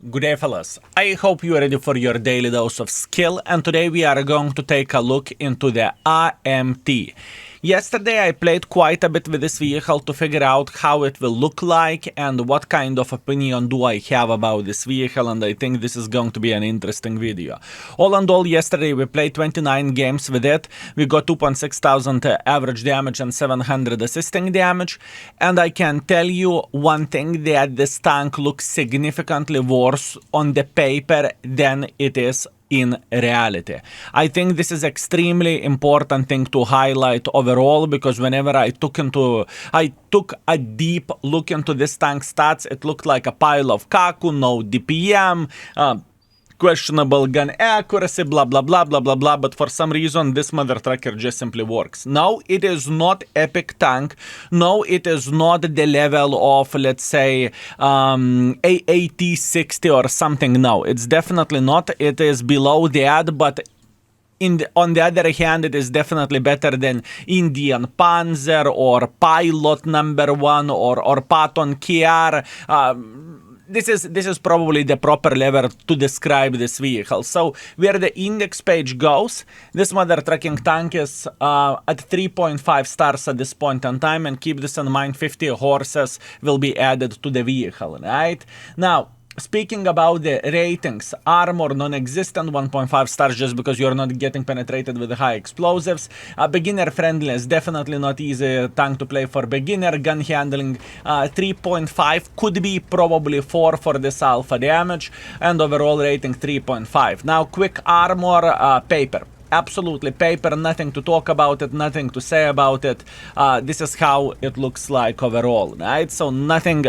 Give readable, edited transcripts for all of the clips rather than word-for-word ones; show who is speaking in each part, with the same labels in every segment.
Speaker 1: Good day, fellas. I hope you are ready for your daily dose of skill, and today we are going to take a look into the IMT. Yesterday I played quite a bit with this vehicle to figure out how it will look like and what kind of opinion do I have about this vehicle, and I think this is going to be an interesting video. All in all, yesterday we played 29 games with it. We got 2,600 average damage and 700 assisting damage, and I can tell you one thing, that this tank looks significantly worse on the paper than it is in reality. I think this is extremely important thing to highlight overall, because whenever I took a deep look into this tank stats, it looked like a pile of kaku, no DPM, questionable gun accuracy, blah blah blah blah blah blah, but for some reason this mother trucker just simply works. No, it is not epic tank. No, it is not the level of, let's say, AT60 or something. No, it's definitely not. It is below that, but on the other hand, it is definitely better than Indian Panzer or Pilot #1 or Patton Kiar. This is probably the proper level to describe this vehicle. So where the index page goes, this mother trucking tank is at 3.5 stars at this point in time, and keep this in mind, 50 horses will be added to the vehicle, right? Now, speaking about the ratings, armor non-existent, 1.5 stars just because you're not getting penetrated with the high explosives. Beginner friendly is definitely not easy tank to play for beginner. Gun handling 3.5, could be probably 4 for this alpha damage, and overall rating 3.5. Now quick armor, paper. Absolutely paper, nothing to talk about it, nothing to say about it. This is how it looks like overall, right? So nothing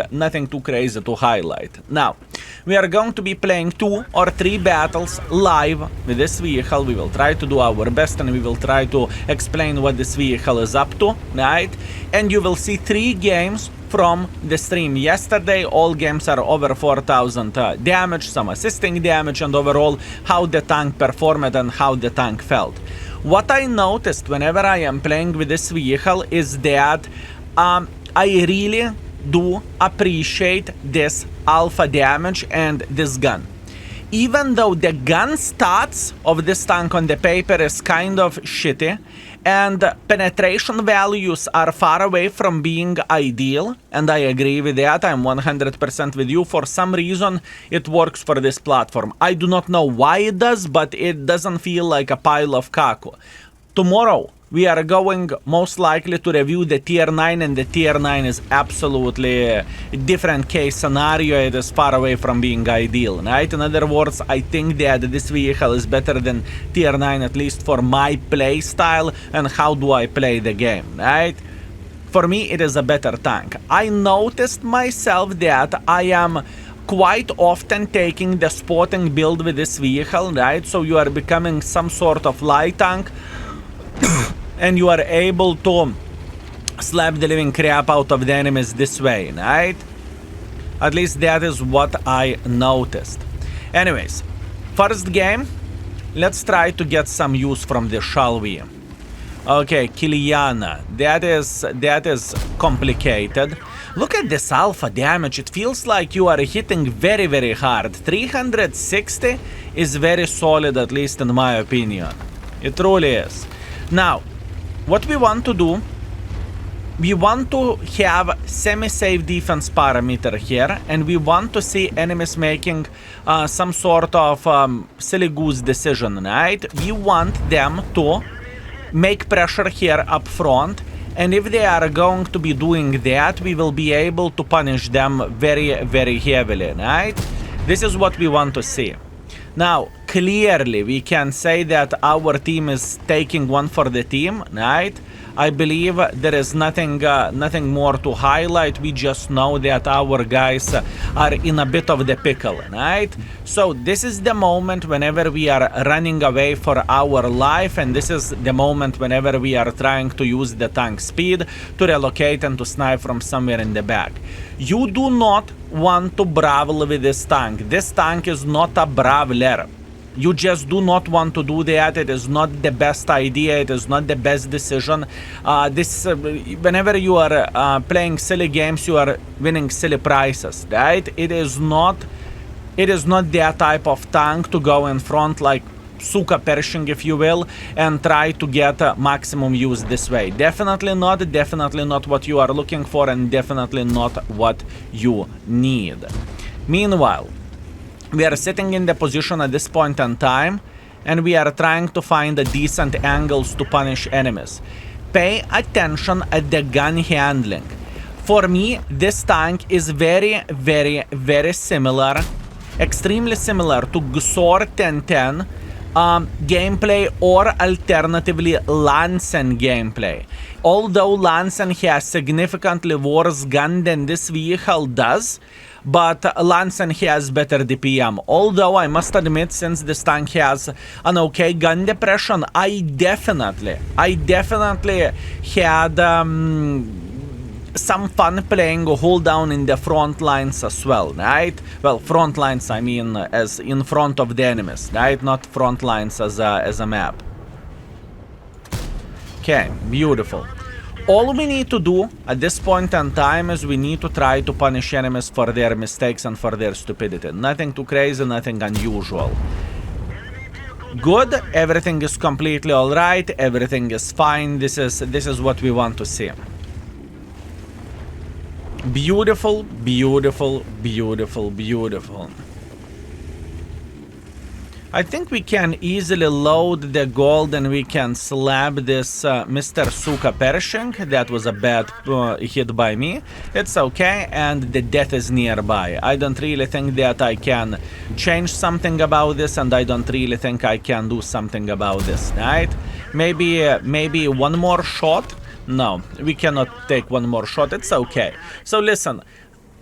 Speaker 1: too crazy to highlight. Now, we are going to be playing 2 or 3 battles live with this vehicle. We will try to do our best, and we will try to explain what this vehicle is up to, right? And you will see 3 games from the stream yesterday. All games are over 4,000 damage, some assisting damage, and overall how the tank performed and how the tank felt. What I noticed whenever I am playing with this vehicle is that I really do appreciate this alpha damage and this gun. Even though the gun stats of this tank on the paper is kind of shitty, and penetration values are far away from being ideal, and I agree with that, I'm 100% with you. For some reason, it works for this platform. I do not know why it does, but it doesn't feel like a pile of kaku. Tomorrow, we are going most likely to review the tier 9, and the tier 9 is absolutely a different case scenario. It is far away from being ideal, right? In other words, I think that this vehicle is better than tier 9, at least for my play style and how do I play the game, right? For me, it is a better tank. I noticed myself that I am quite often taking the spotting build with this vehicle, right? So you are becoming some sort of light tank, and you are able to slap the living crap out of the enemies this way, right? At least that is what I noticed. Anyways, first game, let's try to get some use from this, shall we? Okay, Kiliana, that is complicated. Look at this alpha damage. It feels like you are hitting very, very hard. 360 is very solid, at least in my opinion. It truly is. Now, what we want to do, we want to have semi-safe defense parameter here, and we want to see enemies making some sort of silly goose decision, right? We want them to make pressure here up front, and if they are going to be doing that, we will be able to punish them very, very heavily, right? This is what we want to see. Now, clearly, we can say that our team is taking one for the team, right? I believe there is nothing more to highlight. We just know that our guys are in a bit of the pickle, right? So this is the moment whenever we are running away for our life, and this is the moment whenever we are trying to use the tank speed to relocate and to snipe from somewhere in the back. You do not want to brawl with this tank. This tank is not a brawler. You just do not want to do that. It is not the best idea. It is not the best decision. Whenever you are playing silly games, you are winning silly prizes, right? It is not It is not their type of tank to go in front like Suka Pershing, if you will, and try to get maximum use this way. Definitely not what you are looking for, and definitely not what you need. Meanwhile, we are sitting in the position at this point in time, and we are trying to find decent angles to punish enemies. Pay attention at the gun handling. For me, this tank is very similar, extremely similar to GSOR 1010 gameplay, or alternatively Lansen gameplay. Although Lansen has significantly worse gun than this vehicle does, but Lansen has better DPM. Although I must admit, since this tank has an okay gun depression, I definitely had some fun playing hold down in the front lines as well, right? Well, front lines, I mean, as in front of the enemies, right? Not front lines as a map. Okay, beautiful. All we need to do at this point in time is we need to try to punish enemies for their mistakes and for their stupidity. Nothing too crazy, nothing unusual. Good, everything is completely alright, everything is fine. This is what we want to see. Beautiful, beautiful, beautiful, beautiful. I think we can easily load the gold and we can slap this Mr. Suka Pershing. That was a bad hit by me. It's okay, and the death is nearby. I don't really think that I can change something about this, and I don't really think I can do something about this, right? Maybe one more shot? No, we cannot take one more shot. It's okay. So listen,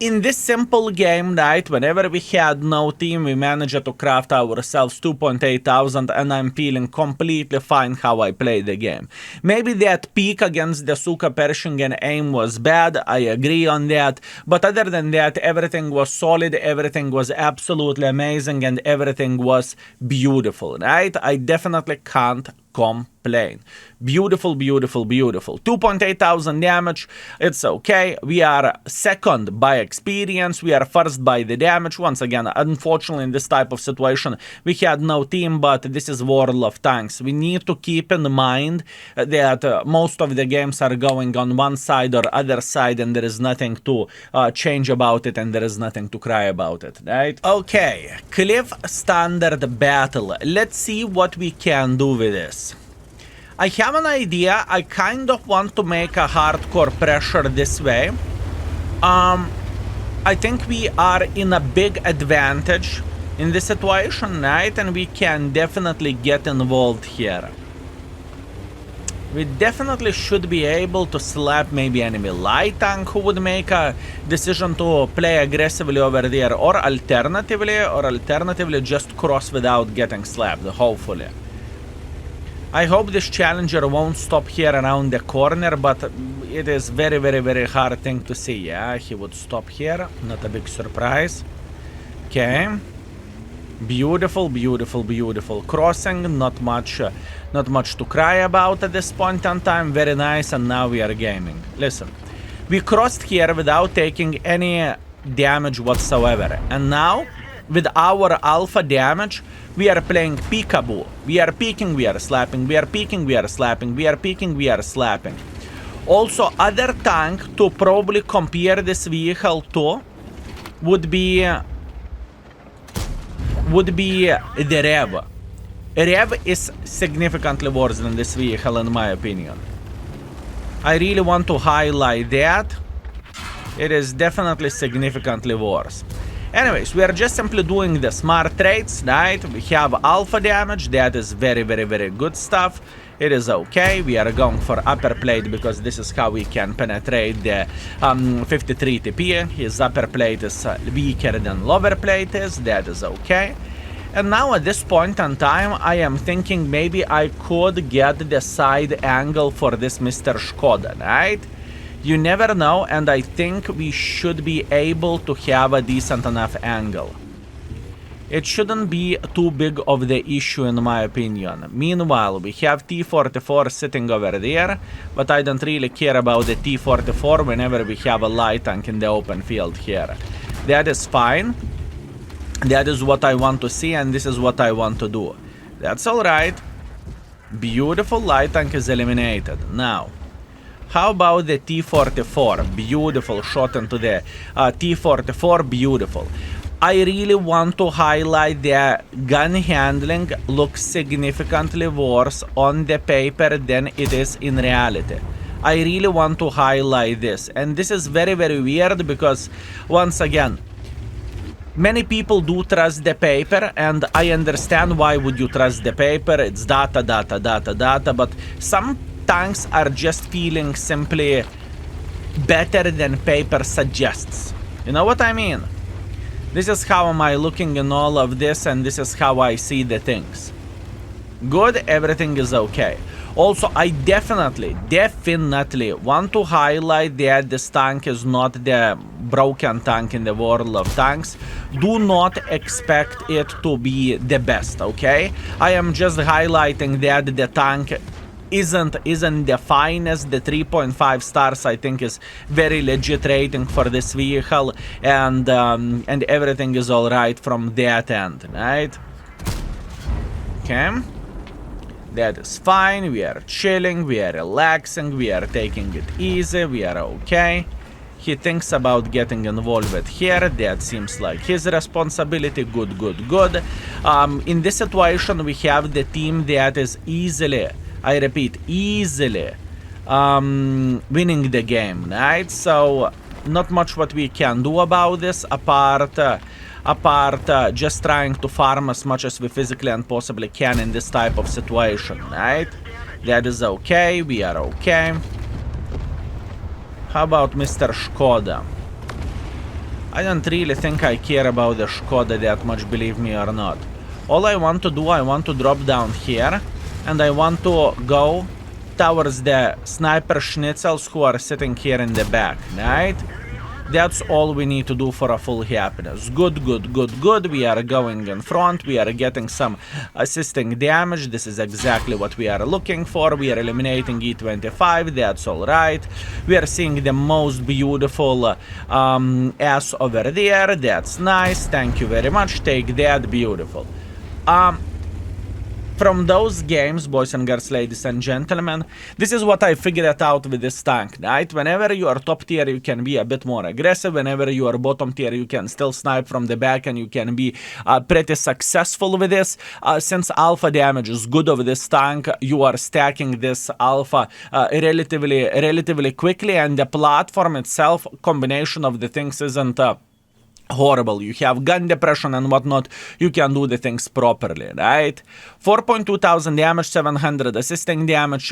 Speaker 1: in this simple game, right, whenever we had no team, we managed to craft ourselves 2,800, and I'm feeling completely fine how I played the game. Maybe that peak against the Suka Pershing and aim was bad, I agree on that, but other than that, everything was solid, everything was absolutely amazing, and everything was beautiful, right? I definitely can't complain. Beautiful, beautiful, beautiful. 2,800 damage. It's okay. We are second by experience. We are first by the damage. Once again, unfortunately, in this type of situation, we had no team, but this is World of Tanks. We need to keep in mind that most of the games are going on one side or other side, and there is nothing to change about it, and there is nothing to cry about it, right? Okay, Cliff Standard Battle. Let's see what we can do with this. I have an idea. I kind of want to make a hardcore pressure this way. I think we are in a big advantage in this situation, right? And we can definitely get involved here. We definitely should be able to slap maybe enemy light tank who would make a decision to play aggressively over there, or alternatively just cross without getting slapped, hopefully. I hope this challenger won't stop here around the corner, but it is very hard thing to see. Yeah, he would stop here. Not a big surprise. Okay. Beautiful, beautiful, beautiful crossing. Not much to cry about at this point in time. Very nice, and now we are gaming. Listen, we crossed here without taking any damage whatsoever, and now with our alpha damage, we are playing peekaboo. We are peeking, we are slapping, we are peeking, we are slapping, we are peeking, we are slapping. Also, other tank to probably compare this vehicle to would be the Rev. Rev is significantly worse than this vehicle in my opinion. I really want to highlight that. It is definitely significantly worse. Anyways, we are just simply doing the smart traits, right? We have alpha damage, that is very good stuff. It is okay. We are going for upper plate because this is how we can penetrate the 53 TP. His upper plate is weaker than lower plate is, that is okay. And now at this point in time, I am thinking maybe I could get the side angle for this Mr. Skoda, right? You never know, and I think we should be able to have a decent enough angle. It shouldn't be too big of the issue in my opinion. Meanwhile, we have T-44 sitting over there, but I don't really care about the T-44 whenever we have a light tank in the open field here. That is fine. That is what I want to see, and this is what I want to do. That's alright. Beautiful, light tank is eliminated. Now, how about the T-44? Beautiful shot into the T-44, beautiful. I really want to highlight the gun handling looks significantly worse on the paper than it is in reality. I really want to highlight this, and this is very, very weird because, once again, many people do trust the paper, and I understand why would you trust the paper. It's data, data, data, data, but some tanks are just feeling simply better than paper suggests. You know what I mean? This is how am I looking in all of this, and this is how I see the things. Good, everything is okay. Also, I definitely want to highlight that this tank is not the broken tank in the world of tanks. Do not expect it to be the best, okay? I am just highlighting that the tank isn't the finest. The 3.5 stars I think is very legit rating for this vehicle, and everything is all right from that end, right? Okay. That is fine, we are chilling, we are relaxing, we are taking it easy, we are okay. He thinks about getting involved here, that seems like his responsibility, good, good, good. In this situation we have the team that is easily, I repeat, easily winning the game, right? So, not much what we can do about this, apart just trying to farm as much as we physically and possibly can in this type of situation, right? That is okay, we are okay. How about Mr. Škoda? I don't really think I care about the Škoda that much, believe me or not. All I want to do, I want to drop down here, and I want to go towards the sniper schnitzels who are sitting here in the back, right? That's all we need to do for a full happiness. Good, good, good, good. We are going in front. We are getting some assisting damage. This is exactly what we are looking for. We are eliminating E25. That's all right. We are seeing the most beautiful ass over there. That's nice. Thank you very much. Take that. Beautiful. From those games, boys and girls, ladies and gentlemen, this is what I figured out with this tank, right? Whenever you are top tier, you can be a bit more aggressive. Whenever you are bottom tier, you can still snipe from the back, and you can be pretty successful with this. Since alpha damage is good of this tank, you are stacking this alpha relatively quickly, and the platform itself, combination of the things isn't horrible. You have gun depression and whatnot. You can do the things properly, right? 4.2 thousand damage, 700 assisting damage.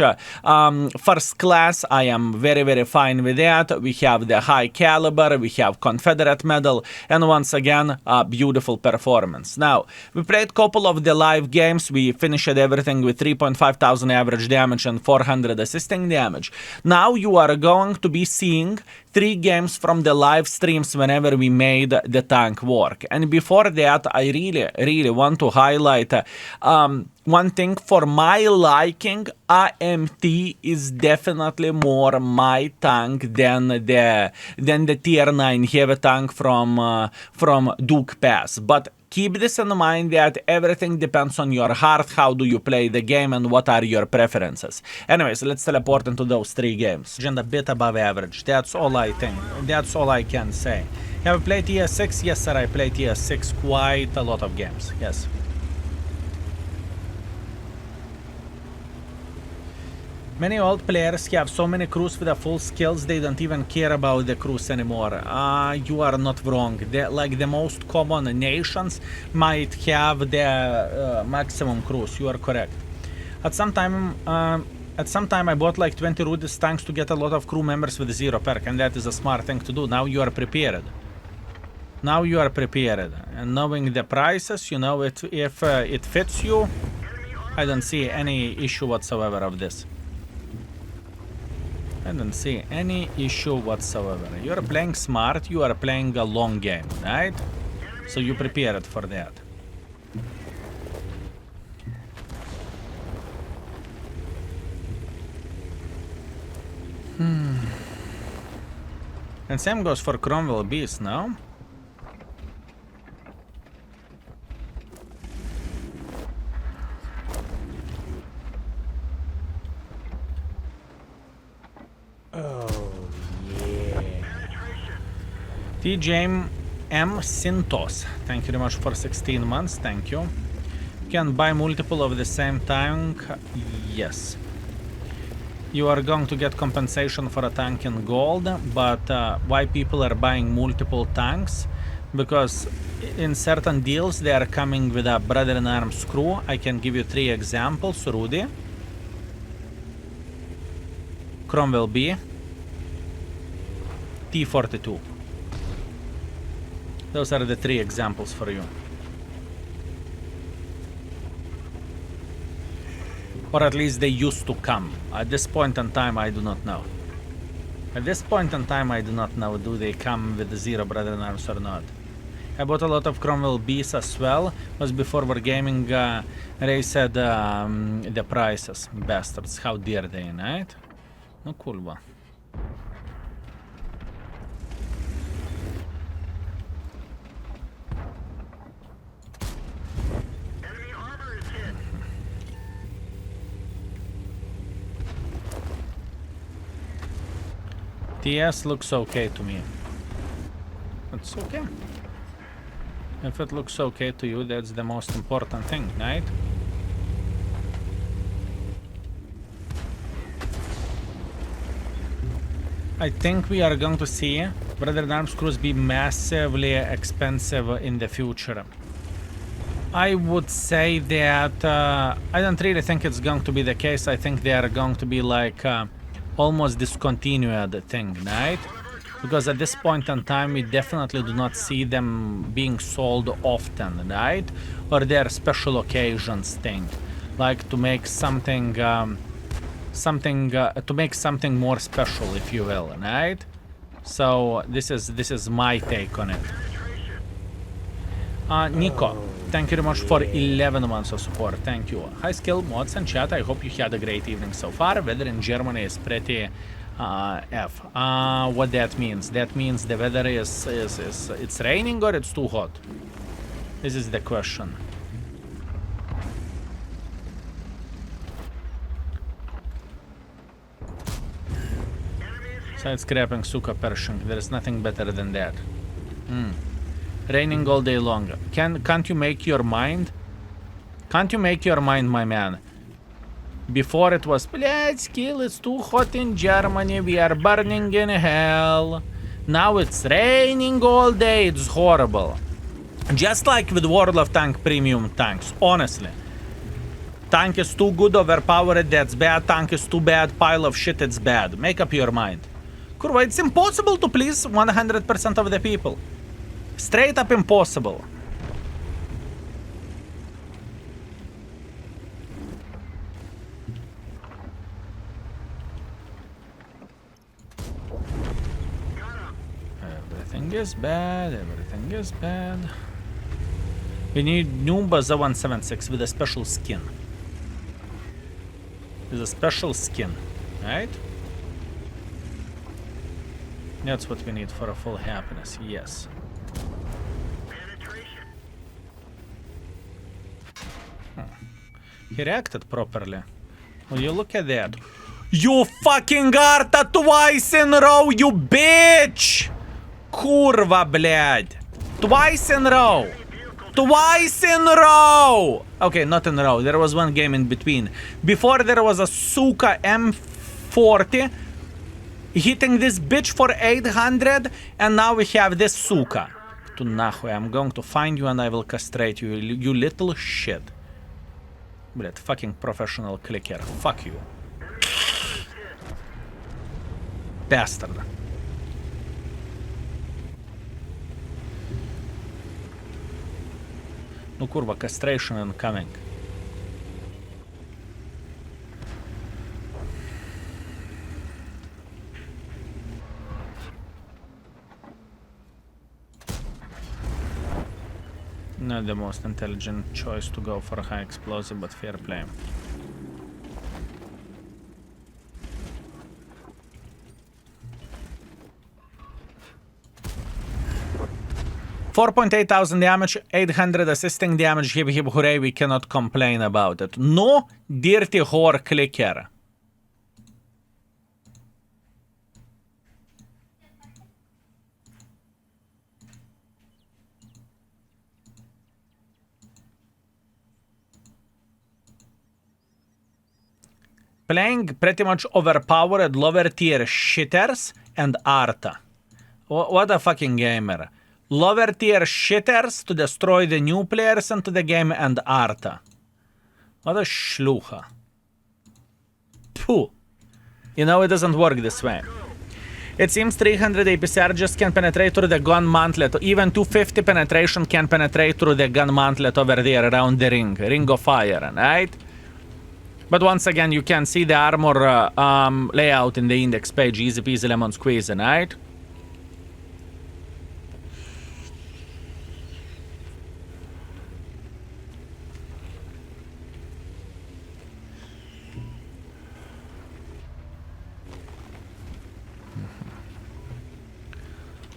Speaker 1: First class, I am very, very fine with that. We have the high caliber, we have Confederate medal, and once again, beautiful performance. Now, we played a couple of the live games. We finished everything with 3.5 thousand average damage and 400 assisting damage. Now you are going to be seeing 3 games from the live streams whenever we made the tank work. And before that, I really want to highlight one thing. For my liking, IMT is definitely more my tank than the tier 9 heavy tank from Duke Pass. But keep this in mind that everything depends on your heart, how do you play the game, and what are your preferences. Anyways, let's teleport into those 3 games. And a bit above average, that's all I think, that's all I can say. Have I played TS6? Yes sir, I played TS6 quite a lot of games, yes. Many old players have so many crews with the full skills, they don't even care about the crews anymore. You are not wrong. Like the most common nations might have the maximum crews. You are correct. At some time I bought like 20 Rudis tanks to get a lot of crew members with 0 perk, and that is a smart thing to do. Now you are prepared. Now you are prepared. And knowing the prices, you know, if it fits you, I don't see any issue whatsoever of this. I don't see any issue whatsoever. You are playing smart, you are playing a long game, right? So you prepared for that. And same goes for Cromwell Beast, no? TJ M. Sintos, thank you very much for 16 months, thank you. Can buy multiple of the same tank? Yes. You are going to get compensation for a tank in gold, but why people are buying multiple tanks? Because in certain deals they are coming with a Brother in Arms crew. I can give you 3 examples. Rudy, Cromwell B, T42. Those are the 3 examples for you. Or at least they used to come. At this point in time, I do not know. At this point in time, I do not know, do they come with the 0 Brother in Arms or not. I bought a lot of Cromwell Bs as well. Was before Wargaming raised the prices. Bastards, how dare they, right? No kurwa. TS looks okay to me. It's okay. If it looks okay to you, that's the most important thing, right? I think we are going to see Brother in Arms crews be massively expensive in the future. I would say that I don't really think it's going to be the case. I think they are going to be like almost discontinued thing, right? Because at this point in time, we definitely do not see them being sold often, right? Or they're special occasions thing, like to make something, to make something more special, if you will, right? So this is my take on it. Nico, thank you very much for 11 months of support. Thank you. Hi, Skill Mods and chat. I hope you had a great evening so far. Weather in Germany is pretty F. What that means? That means the weather is it's raining or it's too hot? This is the question. Side scrapping, Suka Pershing. There is nothing better than that. Raining all day long. Can't you make your mind? Can't you make your mind, my man? Before it was, blядь, Skill, it's too hot in Germany, we are burning in hell. Now it's raining all day, it's horrible. Just like with World of Tank premium tanks, honestly. Tank is too good, overpowered, that's bad. Tank is too bad, pile of shit, it's bad. Make up your mind. Kurwa, it's impossible to please 100% of the people. Straight up impossible. Everything is bad, everything is bad. We need new Baza 176 with a special skin. With a special skin, right? That's what we need for a full happiness, yes. He reacted properly. Will you look at that? You fucking Arta twice in a row, you bitch! Kurva, blядь. Twice in a row. Twice in a row! Okay, not in a row. There was one game in between. Before there was a Suka M40 hitting this bitch for 800, and now we have this Suka. To nahуй, I'm going to find you and I will castrate you, you little shit. Блядь, fucking professional clicker. Fuck you. Bastard. No kurwa, castration incoming. Not the most intelligent choice to go for a high explosive, but fair play. $4,800 damage, 800 assisting damage, hip hip hooray, we cannot complain about it. No dirty whore clicker. Playing pretty much overpowered lower tier shitters and Arta. What a fucking gamer. Lower tier shitters to destroy the new players into the game and Arta. What a shlucha. Phew. You know, it doesn't work this way. It seems 300 AP surges can penetrate through the gun mantlet. Even 250 penetration can penetrate through the gun mantlet over there around the ring. Ring of fire, right? But once again, you can see the armor layout in the index page. Easy peasy lemon squeezing, right?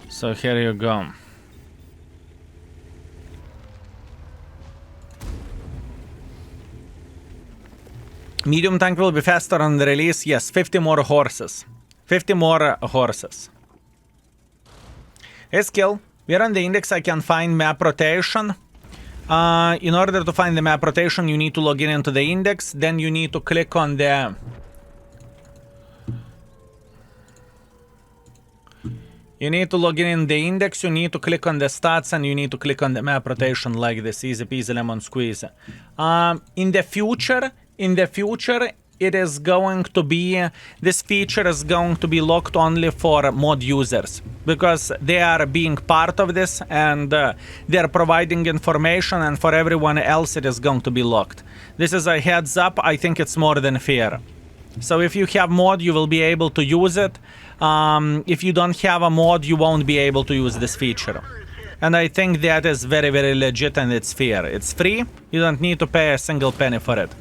Speaker 1: So here you go. Medium tank will be faster on the release. Yes, 50 more horses. 50 more horses. Hey, skill. Where on the index I can find map rotation? In order to find the map rotation, you need to log in into the index. Then you need to click on the... You need to log in the index, you need to click on the stats, and you need to click on the map rotation like this. Easy peasy lemon squeeze. In the future, it is going to be... This feature is going to be locked only for mod users. Because they are being part of this, and they are providing information, and for everyone else it is going to be locked. This is a heads up. I think it's more than fair. So if you have mod, you will be able to use it. If you don't have a mod, you won't be able to use this feature. And I think that is very, very legit, and it's fair. It's free. You don't need to pay a single penny for it.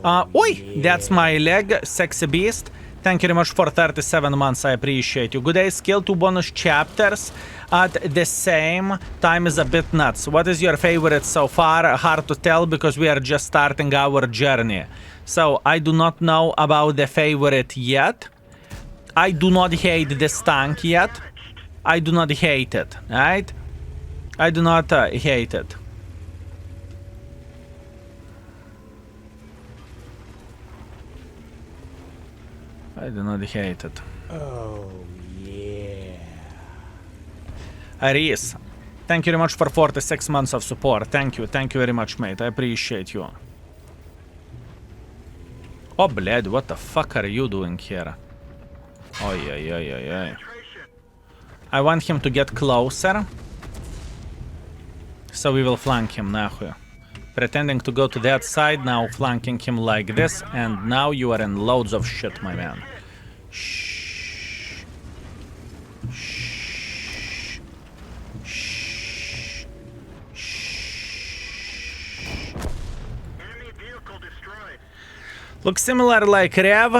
Speaker 1: Oi! That's my leg, sexy beast. Thank you very much for 37 months. I appreciate you. Good day, skill. 2 bonus chapters at the same time is a bit nuts. What is your favorite so far? Hard to tell because we are just starting our journey. So I do not know about the favorite yet. I do not hate this tank yet. I do not hate it, right? I do not hate it. I do not hate it.
Speaker 2: Oh, yeah.
Speaker 1: Aris, thank you very much for 46 months of support. Thank you very much, mate. I appreciate you. Oh, bled, what the fuck are you doing here? Oh, yeah. I want him to get closer. So we will flank him, нахуй. Pretending to go to that side, now flanking him like this, and now you are in loads of shit, my man. Shh. Shh. Shh. Shh.
Speaker 2: Enemy vehicle destroyed.
Speaker 1: Looks similar like Rev.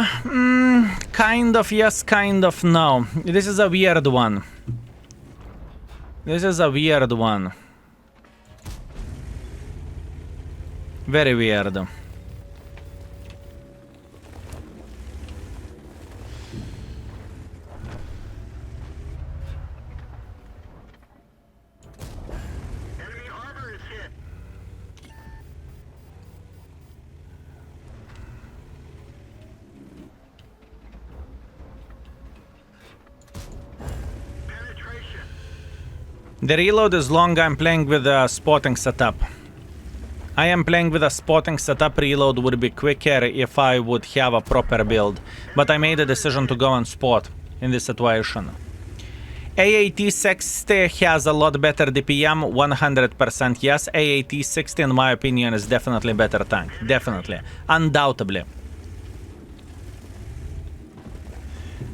Speaker 1: Kind of yes, kind of no. This is a weird one. This is a weird one. Very weird.
Speaker 2: Enemy armor is hit. Penetration.
Speaker 1: The reload is long. I'm playing with a spotting setup. I am playing with a spotting setup. Reload would be quicker if I would have a proper build. But I made a decision to go on spot in this situation. AAT 60 has a lot better DPM, 100% yes. AAT 60 in my opinion is definitely better tank. Definitely. Undoubtedly.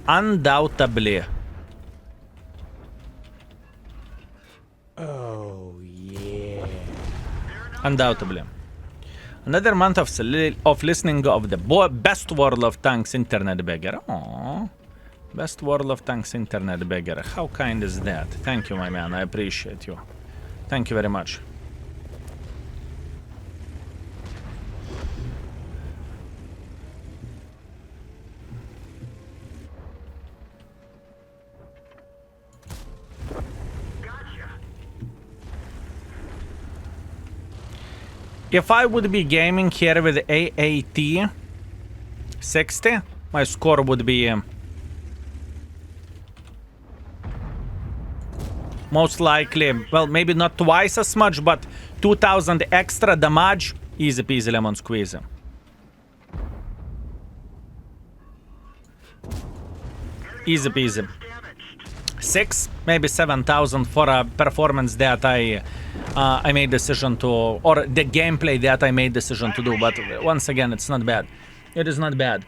Speaker 1: Undoubtedly.
Speaker 2: Oh, yeah.
Speaker 1: Undoubtedly. Another month of listening of the best World of Tanks internet beggar. Aww. Best World of Tanks internet beggar. How kind is that? Thank you, my man. I appreciate you. Thank you very much. If I would be gaming here with AAT, 60. My score would be most likely, well, maybe not twice as much, but 2000 extra damage. Easy peasy lemon squeezy. Easy peasy. 6, maybe 7,000 for a performance that I made decision to, or the gameplay that I made decision to do. But once again, it's not bad. It is not bad.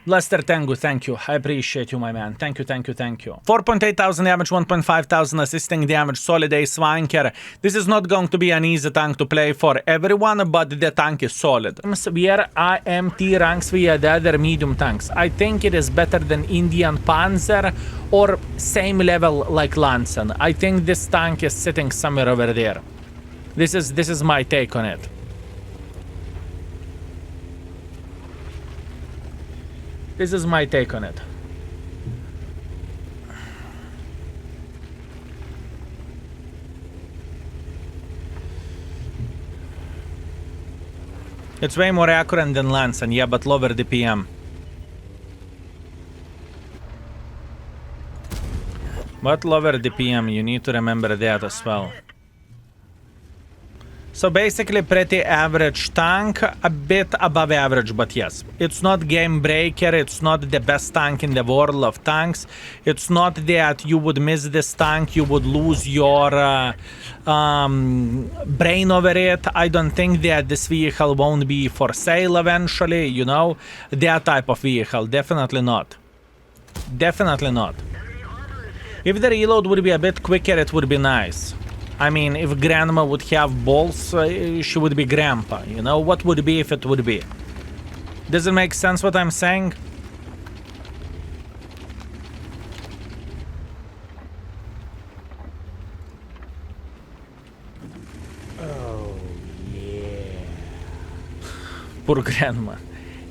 Speaker 1: Lester Tengu, thank you. I appreciate you, my man. Thank you, thank you, thank you. 4.8 thousand damage, 1.5 thousand assisting damage, solid ace wanker. This is not going to be an easy tank to play for everyone, but the tank is solid. We are IMT ranks via the other medium tanks. I think it is better than Indian Panzer or same level like Lansen. I think this tank is sitting somewhere over there. This is my take on it. This is my take on it. It's way more accurate than Lansen, yeah, but lower DPM. But lower DPM, you need to remember that as well. So basically pretty average tank, a bit above average, but yes. It's not game breaker, it's not the best tank in the world of tanks. It's not that you would miss this tank, you would lose your brain over it. I don't think that this vehicle won't be for sale eventually, you know. That type of vehicle, definitely not. Definitely not. If the reload would be a bit quicker, it would be nice. I mean, if grandma would have balls, she would be grandpa, you know? What would be if it would be? Does it make sense what I'm saying?
Speaker 2: Oh, yeah.
Speaker 1: Poor grandma.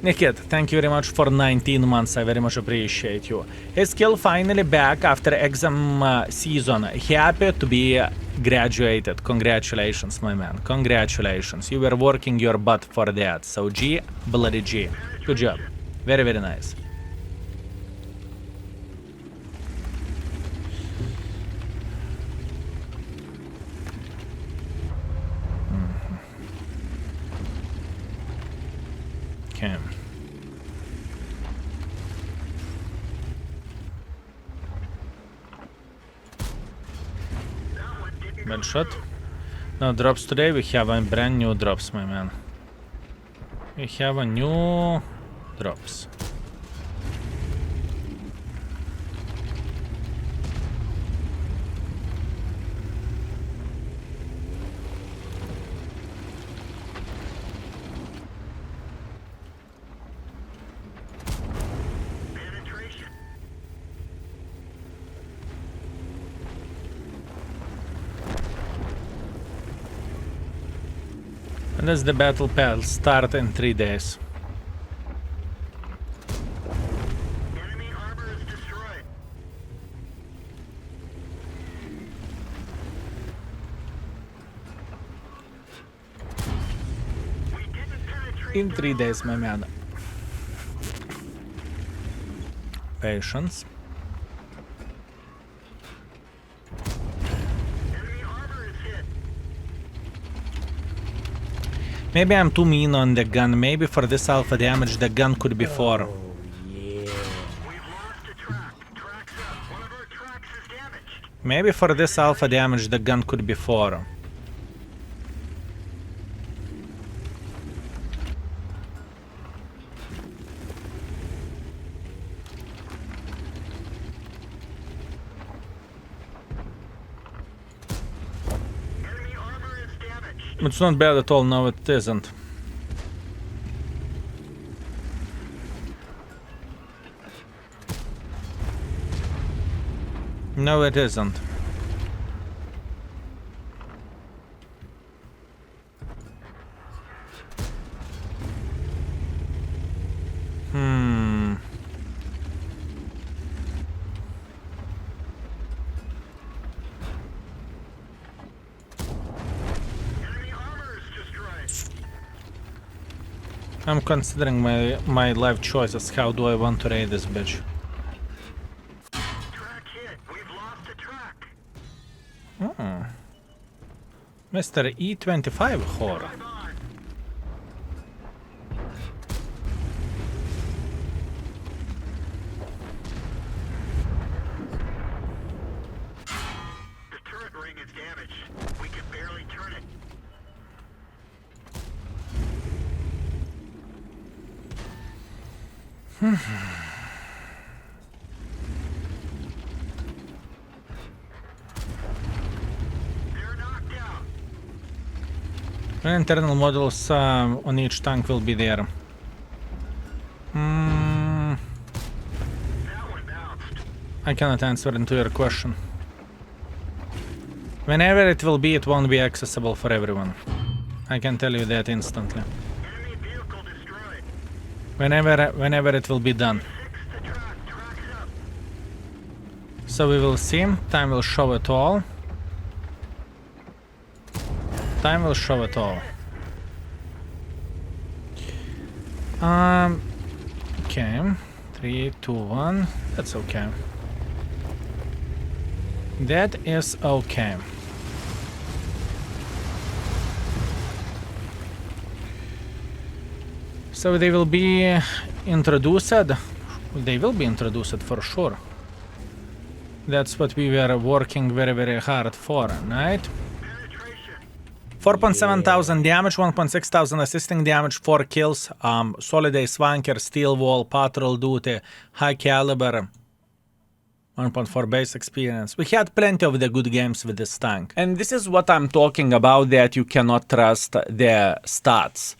Speaker 1: Nikit, thank you very much for 19 months. I very much appreciate you. His skill finally back after exam season. Happy to be graduated. Congratulations, my man. Congratulations. You were working your butt for that. So G, bloody G. Good job. Very, very nice. Okay. Bad shot. No drops today. We have a brand new drops, my man. We have a new drops. And that's the battle pass. Start in 3 days.
Speaker 2: Enemy armor is destroyed. We didn't penetrate.
Speaker 1: In 3 days, my man. Patience.
Speaker 2: Enemy armor is hit.
Speaker 1: Maybe I'm too mean on the gun. Maybe for this alpha damage the gun could be 4.
Speaker 2: Oh, yeah. We've lost a track. Track's up. One of our tracks is damaged.
Speaker 1: Maybe for this alpha damage the gun could be 4.
Speaker 2: Enemy armor is damaged.
Speaker 1: It's not bad at all. No, it isn't. No, it isn't.
Speaker 2: Enemy armor is destroyed.
Speaker 3: I'm considering my life choices. How do I want to raid this bitch?
Speaker 2: Track hit. We've lost a track.
Speaker 3: Oh. Mr. E25 whore.
Speaker 2: Drive on. The turret ring is damaged. We can barely turn it. They're knocked out.
Speaker 3: Internal models on each tank will be there.
Speaker 2: That one bounced.
Speaker 3: I cannot answer into your question. Whenever it will be, it won't be accessible for everyone. I can tell you that instantly.
Speaker 2: Enemy vehicle destroyed.
Speaker 3: Whenever it will be done.
Speaker 2: Fix the track. Track's up.
Speaker 3: So we will see. Time will show it all. Time will show it all. Okay. 3, 2, 1. That's okay. That is okay. So they will be introduced. They will be introduced for sure. That's what we were working very, very hard for, right?
Speaker 2: Penetration.
Speaker 3: 4.7 thousand damage, 1.6 thousand assisting damage, 4 kills, solid ace wanker, steel wall, patrol duty, high caliber, 1.4 base experience. We had plenty of the good games with this tank.
Speaker 1: And this is what I'm talking about, that you cannot trust the stats.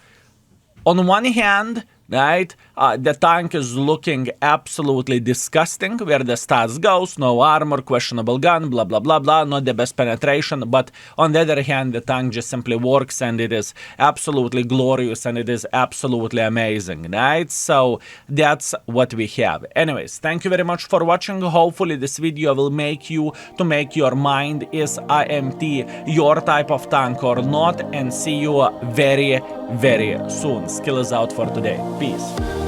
Speaker 1: On one hand, right, the tank is looking absolutely disgusting where the stats goes, no armor, questionable gun, blah blah blah blah, not the best penetration, but on the other hand the tank just simply works and it is absolutely glorious and it is absolutely amazing, right? So that's what we have. Anyways, thank you very much for watching. Hopefully this video will make you to make your mind, is IMT your type of tank or not, and see you very soon. Skill is out for today. Peace.